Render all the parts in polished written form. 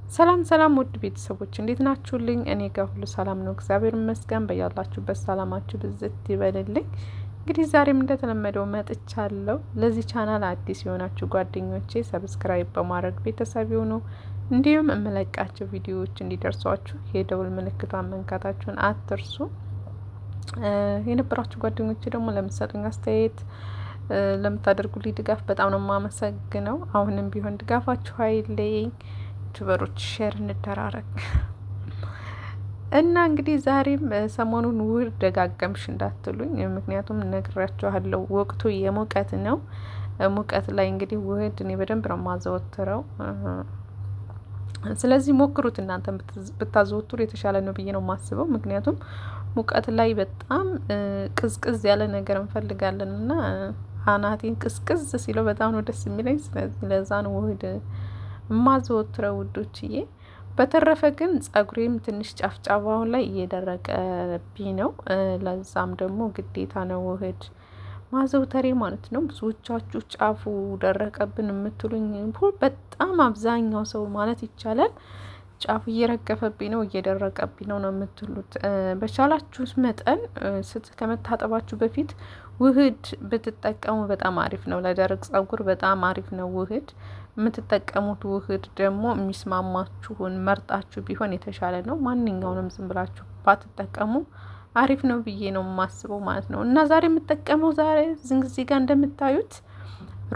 ሰላም ሰላም ውድ ቤተሰቦች እንዴት ናችሁልኝ? እኔ ጋር ሁሉ ሰላም ነው፣ እግዚአብሔር ይመስገን። በያላችሁበት ሰላማችሁ ብዝት ይበልልኝ። እንግዲህ ዛሬም እንደተለመደው መጥቻለሁ። ለዚህ ቻናል አዲስ የሆናችሁ ጓደኞቼ ሰብስክራይብ በማድረግ ቤተሰብ ይሁኑ። እንዲሁም የምለቃቸው ቪዲዮዎች እንዲደርሷችሁ የደውል ምልክቷን መንካታችሁን አትርሱ። የነበራችሁ ጓደኞቼ ደግሞ ለምትሰጡኝ አስተያየት፣ ለምታደርጉልኝ ድጋፍ በጣም ነው የማመሰግነው። አሁንም ቢሆን ድጋፋችሁ አይለየኝ። ዩቲዩበሮች ሼር እንደራረግ እና እንግዲህ ዛሬም ሰሞኑን ውህድ ደጋገምሽ እንዳትሉኝ፣ ምክንያቱም ነግራችኋለሁ ወቅቱ የሙቀት ነው። ሙቀት ላይ እንግዲህ ውህድ እኔ በደንብ ነው የማዘወትረው። ስለዚህ ሞክሩት፣ እናንተ ብታዘወትሩ የተሻለ ነው ብዬ ነው የማስበው። ምክንያቱም ሙቀት ላይ በጣም ቅዝቅዝ ያለ ነገር እንፈልጋለን እና አናቴን ቅዝቅዝ ሲለው በጣም ነው ደስ የሚለኝ። ስለዚህ ለዛ ነው ውህድ ማዘወትረው ውዶችዬ። በተረፈ ግን ጸጉሬም ትንሽ ጫፍጫፋውን ላይ እየደረቀብኝ ነው። ለዛም ደግሞ ግዴታ ነው ውህድ ማዘውተሬ ማለት ነው። ብዙዎቻችሁ ጫፉ ደረቀብን የምትሉኝ በጣም አብዛኛው ሰው ማለት ይቻላል ጫፉ እየረገፈብኝ ነው እየደረቀብኝ ነው የምትሉት። በቻላችሁት መጠን ከመታጠባችሁ በፊት ውህድ ብትጠቀሙ በጣም አሪፍ ነው። ለደረቅ ጸጉር በጣም አሪፍ ነው ውህድ። የምትጠቀሙት ውህድ ደግሞ የሚስማማችሁን መርጣችሁ ቢሆን የተሻለ ነው። ማንኛውንም ዝም ብላችሁ ባትጠቀሙ አሪፍ ነው ብዬ ነው የማስበው ማለት ነው። እና ዛሬ የምጠቀመው እዚህ ጋር እንደምታዩት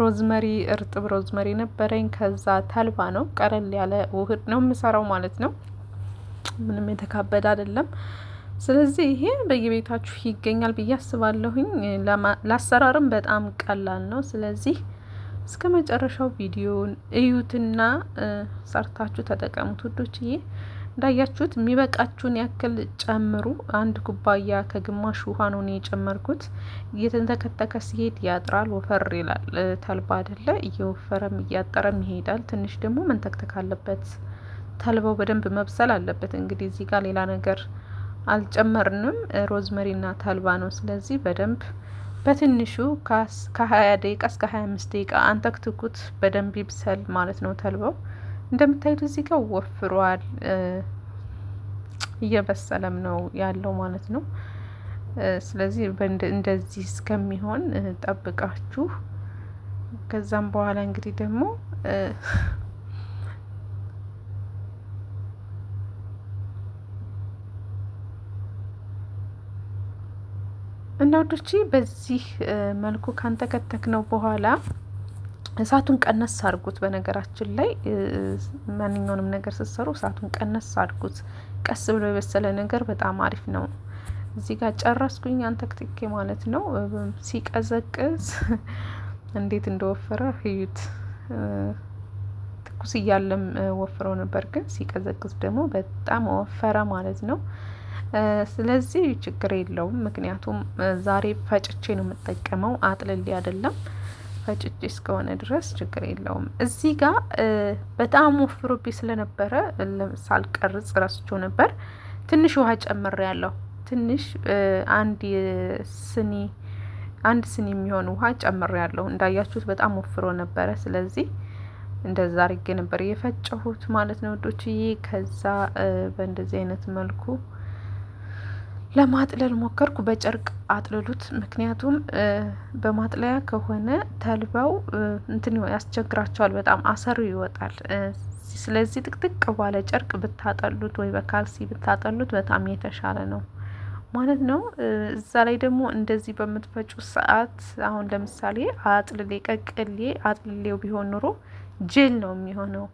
ሮዝመሪ፣ እርጥብ ሮዝመሪ ነበረኝ። ከዛ ተልባ ነው። ቀለል ያለ ውህድ ነው የምሰራው ማለት ነው። ምንም የተካበደ አይደለም። ስለዚህ ይሄ በየቤታችሁ ይገኛል ብዬ አስባለሁኝ። ለአሰራርም በጣም ቀላል ነው። ስለዚህ እስከ መጨረሻው ቪዲዮን እዩትና ሰርታችሁ ተጠቀሙት ውዶችዬ። እንዳያችሁት የሚበቃችሁን ያክል ጨምሩ። 1 ኩባያ ከግማሽ ውሃ ነው የጨመርኩት። እየተንተከተከ ሲሄድ ያጥራል፣ ወፈር ይላል። ተልባ አይደለ እየወፈረም እያጠረም ይሄዳል። ትንሽ ደግሞ መንተክተክ አለበት። ተልባው በደንብ መብሰል አለበት። እንግዲህ እዚህ ጋር ሌላ ነገር አልጨመርንም፣ ሮዝመሪና ተልባ ነው። ስለዚህ በደንብ በትንሹ ከ20 ደቂቃ እስከ 25 ደቂቃ አንተክትኩት። በደንብ ይብሰል ማለት ነው ተልባው። እንደምታዩት እዚህ ጋር ወፍሯል፣ እየበሰለም ነው ያለው ማለት ነው። ስለዚህ እንደዚህ እስከሚሆን ጠብቃችሁ ከዛም በኋላ እንግዲህ ደግሞ እና ወዶቼ በዚህ መልኩ ካንተከተክ ነው በኋላ እሳቱን ቀነስ አድርጉት። በነገራችን ላይ ማንኛውንም ነገር ስትሰሩ እሳቱን ቀነስ አድርጉት። ቀስ ብሎ የበሰለ ነገር በጣም አሪፍ ነው። እዚህ ጋር ጨረስኩኝ አንተክትኬ ማለት ነው። ሲቀዘቅዝ እንዴት እንደወፈረ እዩት። ትኩስ እያለም ወፍረው ነበር፣ ግን ሲቀዘቅዝ ደግሞ በጣም ወፈረ ማለት ነው። ስለዚህ ችግር የለውም። ምክንያቱም ዛሬ ፈጭቼ ነው የምጠቀመው፣ አጥልሌ አይደለም። ፈጭቼ እስከሆነ ድረስ ችግር የለውም። እዚህ ጋር በጣም ወፍሮብኝ ስለነበረ ሳልቀርጽ ረስቼው ነበር። ትንሽ ውሃ ጨምሬያለሁ። ትንሽ አንድ ስኒ የሚሆን ውሃ ጨምሬያለሁ። እንዳያችሁት በጣም ወፍሮ ነበረ። ስለዚህ እንደዛ አድርጌ ነበር የፈጨሁት ማለት ነው ወዶችዬ። ከዛ በእንደዚህ አይነት መልኩ ለማጥለል ሞከርኩ። በጨርቅ አጥልሉት። ምክንያቱም በማጥለያ ከሆነ ተልባው እንትን ያስቸግራቸዋል፣ በጣም አሰሩ ይወጣል። ስለዚህ ጥቅጥቅ ባለ ጨርቅ ብታጠሉት ወይ በካልሲ ብታጠሉት በጣም የተሻለ ነው ማለት ነው። እዛ ላይ ደግሞ እንደዚህ በምትፈጩ ሰዓት አሁን ለምሳሌ አጥልሌው ቢሆን ኑሮ ጄል ነው የሚሆነው።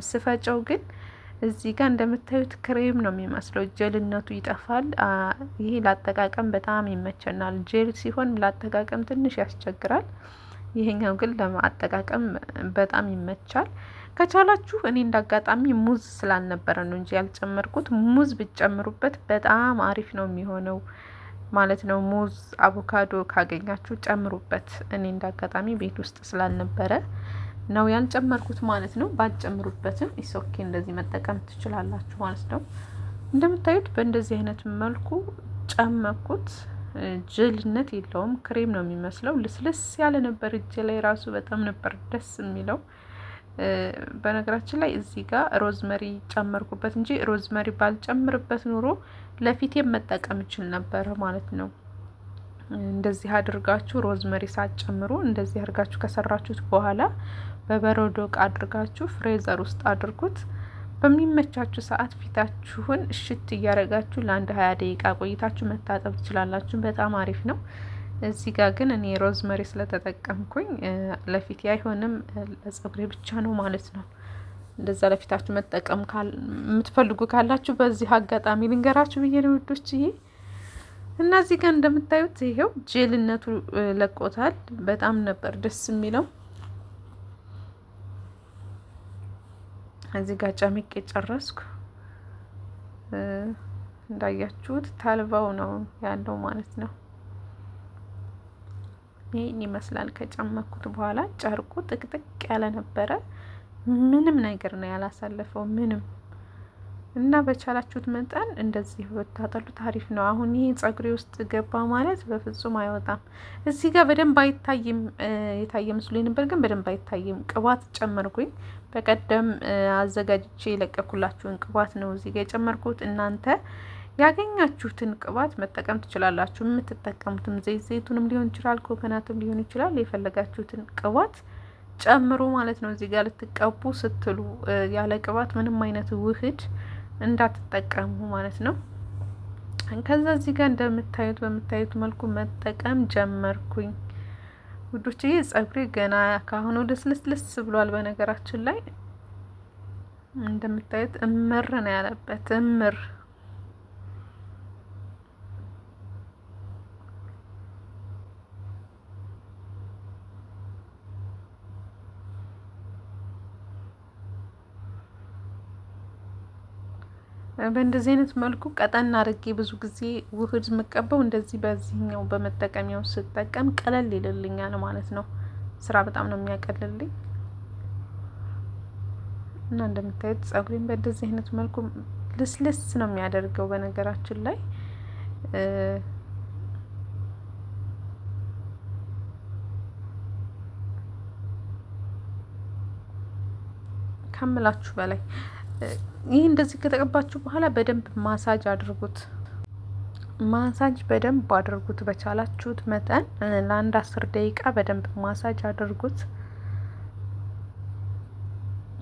ስፈጨው ግን እዚህ ጋር እንደምታዩት ክሬም ነው የሚመስለው። ጀልነቱ ይጠፋል። ይሄ ላጠቃቀም በጣም ይመቸናል። ጄል ሲሆን ላጠቃቀም ትንሽ ያስቸግራል። ይሄኛው ግን ለማጠቃቀም በጣም ይመቻል። ከቻላችሁ እኔ እንዳጋጣሚ ሙዝ ስላልነበረ ነው እንጂ ያልጨመርኩት። ሙዝ ብትጨምሩበት በጣም አሪፍ ነው የሚሆነው ማለት ነው። ሙዝ፣ አቮካዶ ካገኛችሁ ጨምሩበት። እኔ እንዳጋጣሚ ቤት ውስጥ ስላልነበረ ነው ያልጨመርኩት ማለት ነው። ባትጨምሩበትም ኢሶኬ እንደዚህ መጠቀም ትችላላችሁ ማለት ነው። እንደምታዩት በእንደዚህ አይነት መልኩ ጨመኩት። ጅልነት የለውም፣ ክሬም ነው የሚመስለው። ልስልስ ያለ ነበር። እጄ ላይ ራሱ በጣም ነበር ደስ የሚለው። በነገራችን ላይ እዚህ ጋር ሮዝመሪ ጨመርኩበት እንጂ ሮዝመሪ ባልጨምርበት ኑሮ ለፊቴም መጠቀም እችል ነበረ ማለት ነው። እንደዚህ አድርጋችሁ ሮዝመሪ ሳትጨምሩ እንደዚህ አድርጋችሁ ከሰራችሁት በኋላ በበረዶ እቃ አድርጋችሁ ፍሬዘር ውስጥ አድርጉት። በሚመቻችሁ ሰዓት ፊታችሁን እሽት እያደረጋችሁ ለአንድ 20 ደቂቃ ቆይታችሁ መታጠብ ትችላላችሁ። በጣም አሪፍ ነው። እዚህ ጋር ግን እኔ ሮዝመሪ ስለተጠቀምኩኝ ለፊቴ አይሆንም፣ ለጸጉሬ ብቻ ነው ማለት ነው። እንደዛ ለፊታችሁ መጠቀም የምትፈልጉ ካላችሁ በዚህ አጋጣሚ ልንገራችሁ ብዬ ነው ውዶችዬ። እና እዚህ ጋር እንደምታዩት ይሄው ጄልነቱ ለቆታል። በጣም ነበር ደስ የሚለው። እዚህ ጋር ጨምቄ ጨረስኩ። እንዳያችሁት ታልባው ነው ያለው ማለት ነው። ይህን ይመስላል። ከጨመኩት በኋላ ጨርቁ ጥቅጥቅ ያለ ነበረ። ምንም ነገር ነው ያላሳለፈው ምንም። እና በቻላችሁት መጠን እንደዚህ ብታጠሉት አሪፍ ነው። አሁን ይሄ ጸጉሬ ውስጥ ገባ ማለት በፍጹም አይወጣም። እዚህ ጋር በደንብ አይታይም፣ የታየ መስሎኝ ነበር ግን በደንብ አይታይም። ቅባት ጨመርኩኝ። በቀደም አዘጋጅቼ የለቀኩላችሁን ቅባት ነው እዚህ ጋር የጨመርኩት። እናንተ ያገኛችሁትን ቅባት መጠቀም ትችላላችሁ። የምትጠቀሙትም ዘይቱንም ሊሆን ይችላል፣ ኮኮናትም ሊሆን ይችላል። የፈለጋችሁትን ቅባት ጨምሩ ማለት ነው። እዚህ ጋር ልትቀቡ ስትሉ ያለ ቅባት ምንም አይነት ውህድ እንዳትጠቀሙ ማለት ነው። ከዛ እዚህ ጋር በምታዩት መልኩ መጠቀም ጀመርኩኝ ውዶች። ይህ ጸጉሬ ገና ካሁኑ ልስልስ ብሏል። በነገራችን ላይ እንደምታዩት እምር ነው ያለበት እምር። በእንደዚህ አይነት መልኩ ቀጠን አድርጌ ብዙ ጊዜ ውህድ የምቀበው እንደዚህ በዚህኛው በመጠቀሚያው ስጠቀም ቀለል ይልልኛል ማለት ነው። ስራ በጣም ነው የሚያቀልልኝ። እና እንደምታዩት ጸጉሬን በእንደዚህ አይነት መልኩ ልስልስ ነው የሚያደርገው። በነገራችን ላይ ከምላችሁ በላይ ይህ እንደዚህ ከተቀባችሁ በኋላ በደንብ ማሳጅ አድርጉት። ማሳጅ በደንብ አድርጉት። በቻላችሁት መጠን ለአንድ 10 ደቂቃ በደንብ ማሳጅ አድርጉት።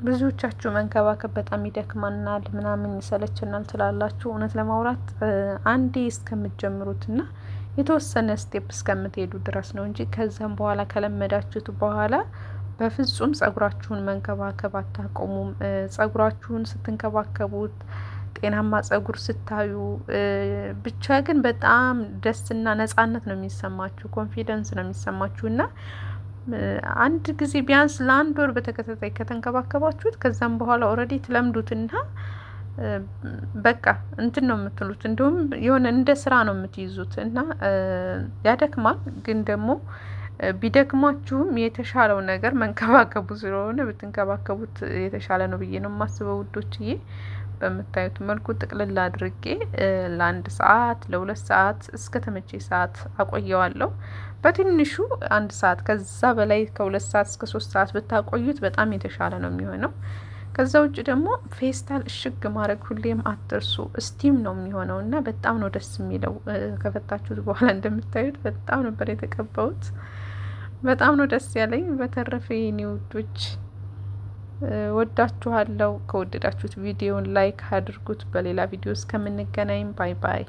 ብዙዎቻችሁ መንከባከብ በጣም ይደክማናል ምናምን ይሰለችናል ትላላችሁ። እውነት ለማውራት አንዴ እስከምትጀምሩትና የተወሰነ ስቴፕ እስከምትሄዱ ድረስ ነው እንጂ ከዛም በኋላ ከለመዳችሁት በኋላ በፍጹም ጸጉራችሁን መንከባከብ አታቆሙም። ጸጉራችሁን ስትንከባከቡት ጤናማ ጸጉር ስታዩ ብቻ ግን በጣም ደስና ነጻነት ነው የሚሰማችሁ፣ ኮንፊደንስ ነው የሚሰማችሁ። እና አንድ ጊዜ ቢያንስ ለአንድ ወር በተከታታይ ከተንከባከባችሁት ከዛም በኋላ ኦልሬዲ ትለምዱትና በቃ እንትን ነው የምትሉት። እንዲሁም የሆነ እንደ ስራ ነው የምትይዙት። እና ያደክማል ግን ደግሞ ቢደክማችሁም የተሻለው ነገር መንከባከቡ ስለሆነ ብትንከባከቡት የተሻለ ነው ብዬ ነው የማስበው ውዶችዬ። በምታዩት መልኩ ጥቅልል አድርጌ ለ1 ሰዓት ለ2 ሰዓት እስከ ተመቼ ሰዓት አቆየዋለሁ። በትንሹ 1 ሰዓት ከዛ በላይ ከ2 ሰዓት እስከ 3 ሰዓት ብታቆዩት በጣም የተሻለ ነው የሚሆነው። ከዛ ውጭ ደግሞ ፌስታል እሽግ ማድረግ ሁሌም አትርሱ። ስቲም ነው የሚሆነው እና በጣም ነው ደስ የሚለው። ከፈታችሁት በኋላ እንደምታዩት በጣም ነበር የተቀባሁት። በጣም ነው ደስ ያለኝ። በተረፈ የኔ ውዶች ወዳችኋለሁ። ከወደዳችሁት ቪዲዮን ላይክ አድርጉት። በሌላ ቪዲዮ እስከምንገናኝ ባይ ባይ።